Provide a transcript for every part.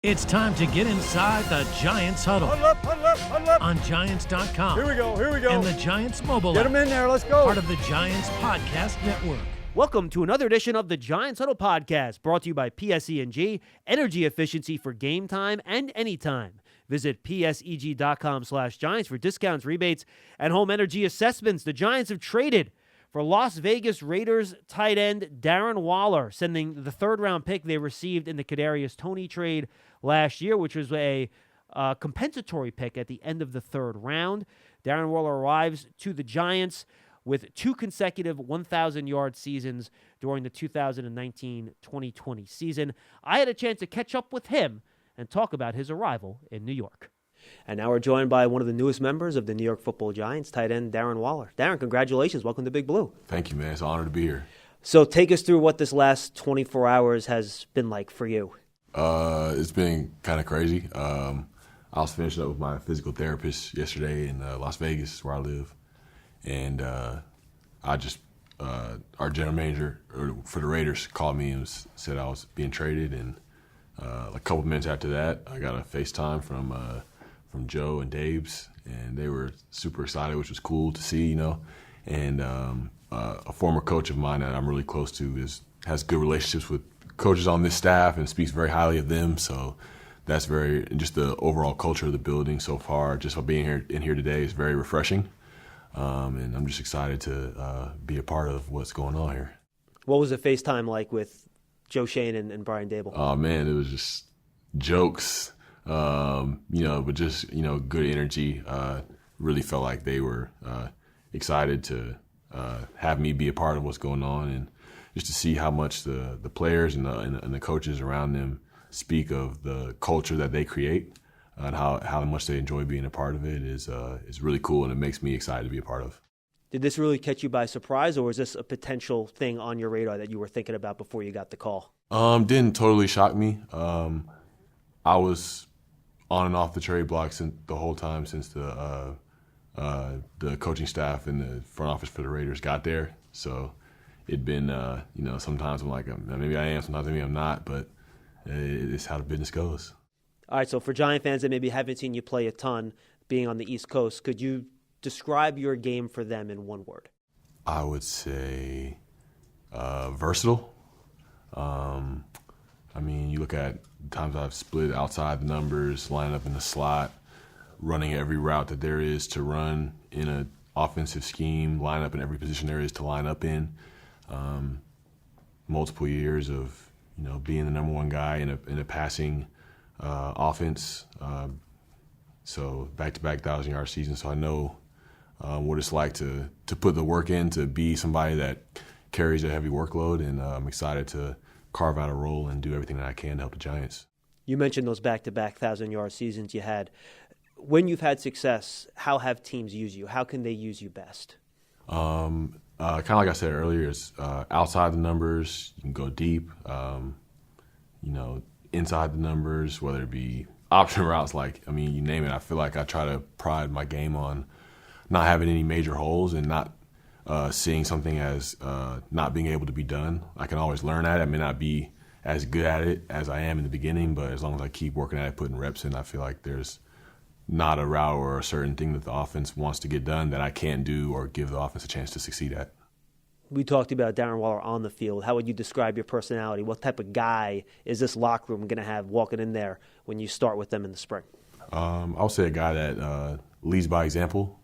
It's time to get inside the Giants huddle. Huddle up. On Giants.com. Here we go. And the Giants mobile Get app. them in there. Let's go. Part of the Giants Podcast Network. Welcome to another edition of the Giants Huddle Podcast, brought to you by PSEG, energy efficiency for game time and anytime. Visit pseg.com/Giants for discounts, rebates, and home energy assessments. The Giants have traded for Las Vegas Raiders tight end Darren Waller, sending the third-round pick they received in the Kadarius Toney trade last year, which was a compensatory pick at the end of the third round. Darren Waller arrives to the Giants with two consecutive 1,000-yard seasons during the 2019-2020 season. I had a chance to catch up with him and talk about his arrival in New York. And now we're joined by one of the newest members of the New York Football Giants, tight end Darren Waller. Darren, congratulations. Welcome to Big Blue. Thank you, man. It's an honor to be here. So take us through what this last 24 hours has been like for you. It's been kind of crazy. I was finishing up with my physical therapist yesterday in Las Vegas, where I live. And our general manager for the Raiders called me and said I was being traded. And a couple minutes after that, I got a FaceTime from Joe and Dave's, and they were super excited, which was cool to see, And a former coach of mine that I'm really close to has good relationships with coaches on this staff and speaks very highly of them. So that's and just the overall culture of the building so far, just for being here today is very refreshing. And I'm just excited to be a part of what's going on here. What was the FaceTime like with Joe Shane and Brian Dable? Oh, man, it was just jokes. But just, good energy. Really felt like they were excited to have me be a part of what's going on, and just to see how much the players and the coaches around them speak of the culture that they create and how much they enjoy being a part of it is really cool, and it makes me excited to be a part of. Did this really catch you by surprise, or was this a potential thing on your radar that you were thinking about before you got the call? Didn't totally shock me. I was on and off the trade block the whole time since the coaching staff and the front office for the Raiders got there. So it'd been, sometimes I'm like, maybe I am, sometimes maybe I'm not, but it's how the business goes. All right, so for Giant fans that maybe haven't seen you play a ton, being on the East Coast, could you describe your game for them in one word? I would say versatile. You look at times I've split outside the numbers, line up in the slot, running every route that there is to run in an offensive scheme, line up in every position there is to line up in. Multiple years of being the number one guy in a passing offense. So back-to-back 1,000-yard seasons. So I know what it's like to put the work in, to be somebody that carries a heavy workload, and I'm excited to carve out a role and do everything that I can to help the Giants. You mentioned those back-to-back 1,000-yard seasons you had. When you've had success, how have teams used you? How can they use you best? Kind of like I said earlier, it's outside the numbers, you can go deep. Inside the numbers, whether it be option routes, you name it. I feel like I try to pride my game on not having any major holes and not seeing something as not being able to be done. I can always learn at it. I may not be as good at it as I am in the beginning, but as long as I keep working at it, putting reps in, I feel like there's not a route or a certain thing that the offense wants to get done that I can't do or give the offense a chance to succeed at. We talked about Darren Waller on the field. How would you describe your personality? What type of guy is this locker room going to have walking in there when you start with them in the spring? I'll say a guy that leads by example.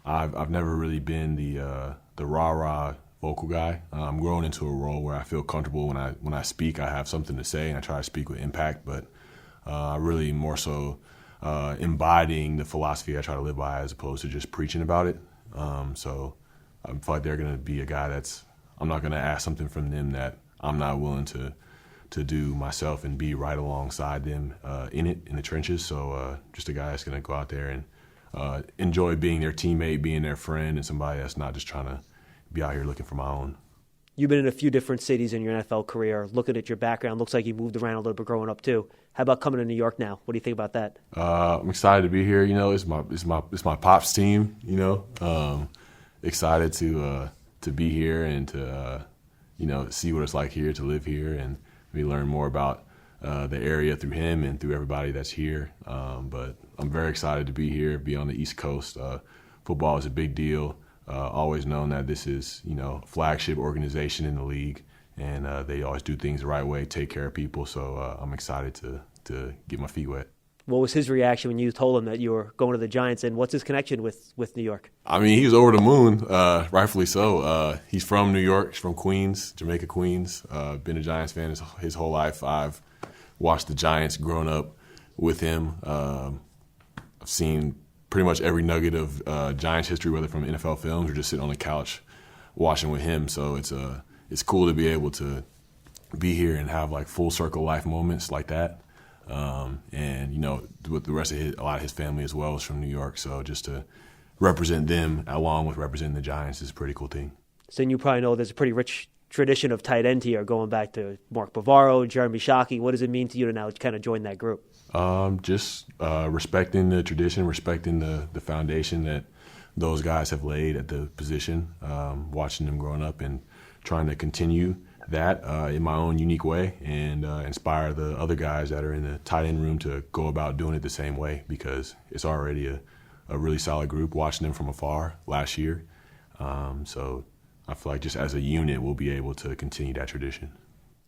I've never really been the rah-rah vocal guy. I'm growing into a role where I feel comfortable when I speak. I have something to say, and I try to speak with impact. But really more so embodying the philosophy I try to live by as opposed to just preaching about it. So I feel like they're going to be a guy I'm not going to ask something from them that I'm not willing to do myself and be right alongside them in the trenches. So just a guy that's going to go out there and enjoy being their teammate, being their friend, and somebody that's not just trying to be out here looking for my own. You've been in a few different cities in your NFL career. Looking at your background, looks like you moved around a little bit growing up too. How about coming to New York now? What do you think about that? I'm excited to be here. It's my pops team. Excited to be here and to see what it's like here, to live here, and maybe learn more about the area through him and through everybody that's here. But I'm very excited to be here, be on the East Coast. Football is a big deal. Always known that this is, a flagship organization in the league, and they always do things the right way, take care of people. So I'm excited to get my feet wet. What was his reaction when you told him that you were going to the Giants, and what's his connection with New York? I mean, he was over the moon, rightfully so. He's from New York. He's from Queens, Jamaica, Queens. Been a Giants fan his whole life. I've watched the Giants growing up with him. I've seen pretty much every nugget of Giants history, whether from NFL films or just sitting on the couch watching with him. So it's cool to be able to be here and have like full circle life moments like that. And with the rest of a lot of his family as well is from New York. So just to represent them along with representing the Giants is a pretty cool thing. So you probably know there's a pretty rich tradition of tight end here, going back to Mark Bavaro, Jeremy Shockey. What does it mean to you to now kind of join that group? Just respecting the tradition, respecting the foundation that those guys have laid at the position, watching them growing up and trying to continue that in my own unique way and inspire the other guys that are in the tight end room to go about doing it the same way, because it's already a really solid group watching them from afar last year. So I feel like just as a unit, we'll be able to continue that tradition.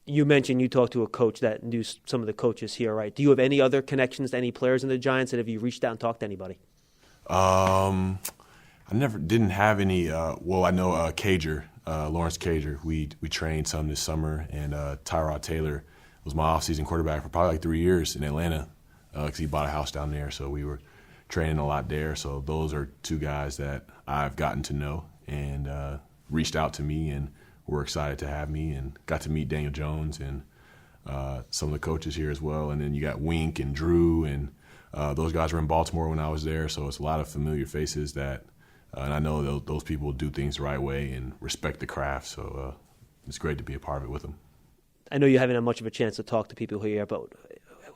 You mentioned you talked to a coach that knew some of the coaches here, right? Do you have any other connections to any players in the Giants, and have you reached out and talked to anybody? I didn't have any. I know Cager, Lawrence Cager. We trained some this summer, and Tyrod Taylor was my off-season quarterback for probably like 3 years in Atlanta because he bought a house down there. So we were training a lot there. So those are two guys that I've gotten to know and reached out to me and were excited to have me, and got to meet Daniel Jones and some of the coaches here as well. And then you got Wink and Drew, and those guys were in Baltimore when I was there. So it's a lot of familiar faces that and I know those people do things the right way and respect the craft, so it's great to be a part of it with them. I know you haven't had much of a chance to talk to people here, but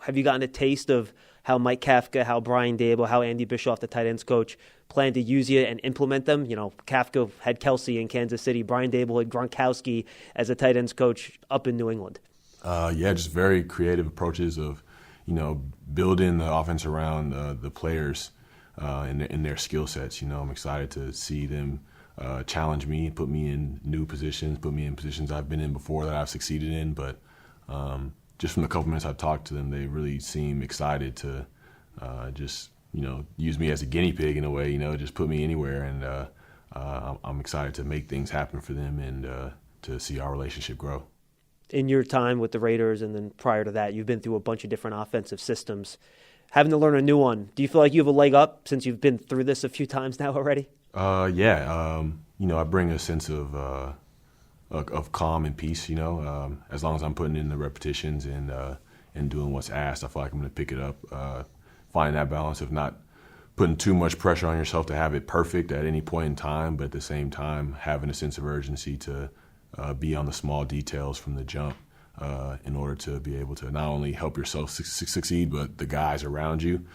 have you gotten a taste of how Mike Kafka, how Brian Dable, how Andy Bischoff, the tight ends coach, plan to use you and implement them? Kafka had Kelsey in Kansas City. Brian Dable had Gronkowski as a tight ends coach up in New England. Just very creative approaches of, building the offense around the players in their skill sets. I'm excited to see them challenge me, put me in new positions, put me in positions I've been in before that I've succeeded in. But just from the couple minutes I've talked to them, they really seem excited to use me as a guinea pig in a way, just put me anywhere. And I'm excited to make things happen for them and to see our relationship grow. In your time with the Raiders and then prior to that, you've been through a bunch of different offensive systems. Having to learn a new one, do you feel like you have a leg up since you've been through this a few times now already? I bring a sense of calm and peace. As long as I'm putting in the repetitions and doing what's asked, I feel like I'm going to pick it up. Finding that balance of not putting too much pressure on yourself to have it perfect at any point in time, but at the same time having a sense of urgency to be on the small details from the jump. In order to be able to not only help yourself succeed, but the guys around you,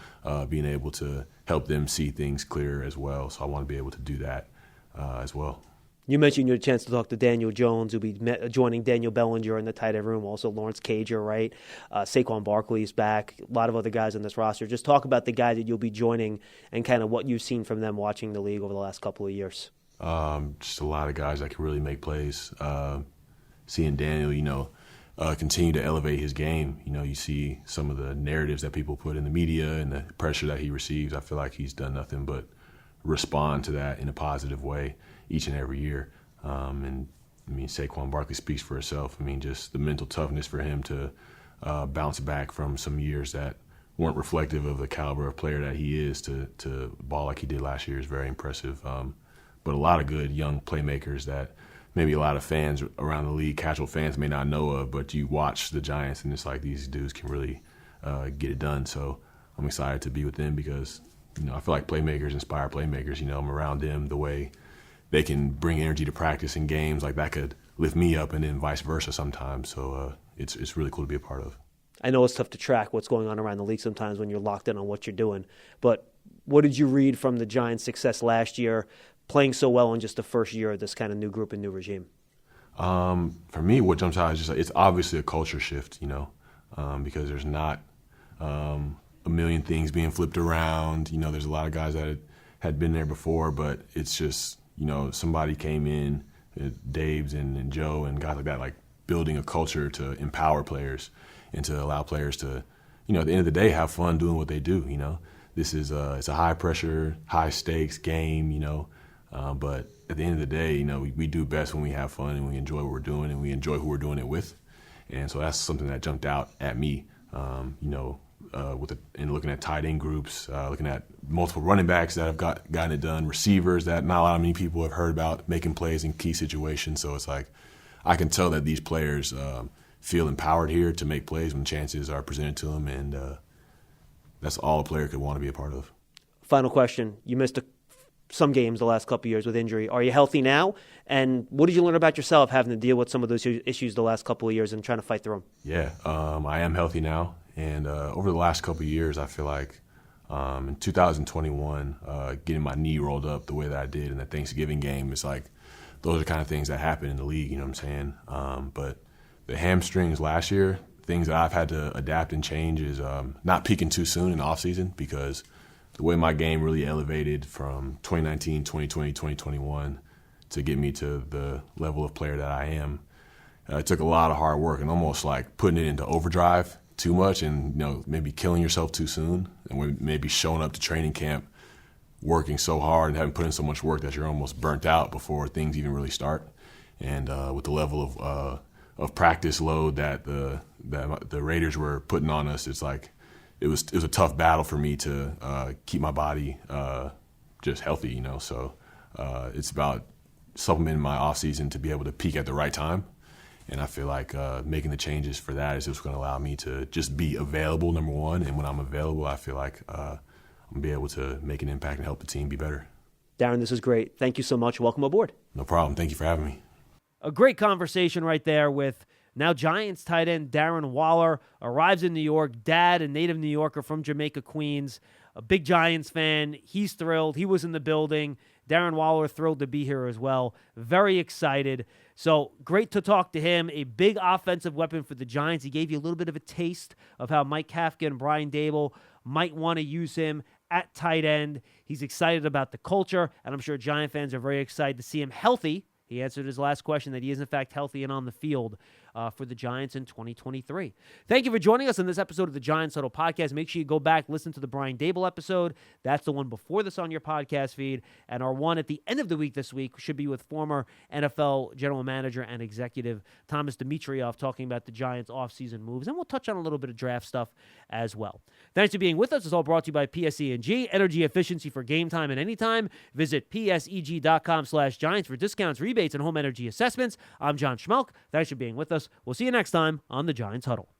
being able to help them see things clearer as well. So I want to be able to do that as well. You mentioned you had a chance to talk to Daniel Jones, who'll be joining Daniel Bellinger in the tight end room, also Lawrence Cager, right? Saquon Barkley's back, a lot of other guys on this roster. Just talk about the guys that you'll be joining and kind of what you've seen from them watching the league over the last couple of years. Just a lot of guys that can really make plays. Seeing Daniel, continue to elevate his game. You see some of the narratives that people put in the media and the pressure that he receives. I feel like he's done nothing but respond to that in a positive way each and every year. Saquon Barkley speaks for itself. Just the mental toughness for him to bounce back from some years that weren't reflective of the caliber of player that he is to ball like he did last year is very impressive. But a lot of good young playmakers that maybe a lot of fans around the league, casual fans, may not know of, but you watch the Giants and it's like these dudes can really get it done. So I'm excited to be with them because, I feel like playmakers inspire playmakers. I'm around them, the way they can bring energy to practice in games, like that could lift me up, and then vice versa sometimes. So it's really cool to be a part of. I know it's tough to track what's going on around the league sometimes when you're locked in on what you're doing, but what did you read from the Giants' success last year, playing so well in just the first year of this kind of new group and new regime? For me, what jumps out is just it's obviously a culture shift. because there's not a million things being flipped around. You know, there's a lot of guys that had been there before, but it's just, you know, somebody came in, Daves and Joe and guys like that, like building a culture to empower players and to allow players to, you know, at the end of the day, have fun doing what they do. You know, this is it's a high pressure, high stakes game, you know, but at the end of the day, you know, we do best when we have fun and we enjoy what we're doing and we enjoy who we're doing it with. And so that's something that jumped out at me, you know, in looking at tight end groups, looking at multiple running backs that have gotten it done, receivers that not a lot of many people have heard about making plays in key situations. So it's like I can tell that these players feel empowered here to make plays when chances are presented to them, and that's all a player could want to be a part of. Final question. You missed some games the last couple of years with injury. Are you healthy now? And what did you learn about yourself having to deal with some of those issues the last couple of years and trying to fight through them? Yeah, I am healthy now. And over the last couple of years, I feel like in 2021, getting my knee rolled up the way that I did in the Thanksgiving game, it's like those are kind of things that happen in the league, you know what I'm saying? But the hamstrings last year, things that I've had to adapt and change is not peaking too soon in the offseason, because the way my game really elevated from 2019, 2020, 2021 to get me to the level of player that I am, it took a lot of hard work and almost like putting it into overdrive too much, and you know, maybe killing yourself too soon, and maybe showing up to training camp working so hard and having put in so much work that you're almost burnt out before things even really start. And with the level of practice load that the Raiders were putting on us, it's like it was a tough battle for me to keep my body just healthy, you know. So it's about supplementing my off season to be able to peak at the right time. And I feel like making the changes for that is just going to allow me to just be available, number one. And when I'm available, I feel like I'm going to be able to make an impact and help the team be better. Darren, this is great. Thank you so much. Welcome aboard. No problem. Thank you for having me. A great conversation right there with now Giants tight end Darren Waller. Arrives in New York, dad, a native New Yorker from Jamaica, Queens, a big Giants fan. He's thrilled. He was in the building. Darren Waller thrilled to be here as well. Very excited. So great to talk to him. A big offensive weapon for the Giants. He gave you a little bit of a taste of how Mike Kafka and Brian Dable might want to use him at tight end. He's excited about the culture, and I'm sure Giant fans are very excited to see him healthy. He answered his last question that he is, in fact, healthy and on the field for the Giants in 2023. Thank you for joining us on this episode of the Giants Huddle Podcast. Make sure you go back, listen to the Brian Dable episode. That's the one before this on your podcast feed. And our one at the end of the week this week should be with former NFL general manager and executive Thomas Dimitrioff talking about the Giants' offseason moves. And we'll touch on a little bit of draft stuff as well. Thanks for being with us. It's all brought to you by PSEG, energy efficiency for game time and anytime. Visit PSEG.com/Giants for discounts, rebates, and home energy assessments. I'm John Schmeelk. Thanks for being with us. We'll see you next time on the Giants Huddle.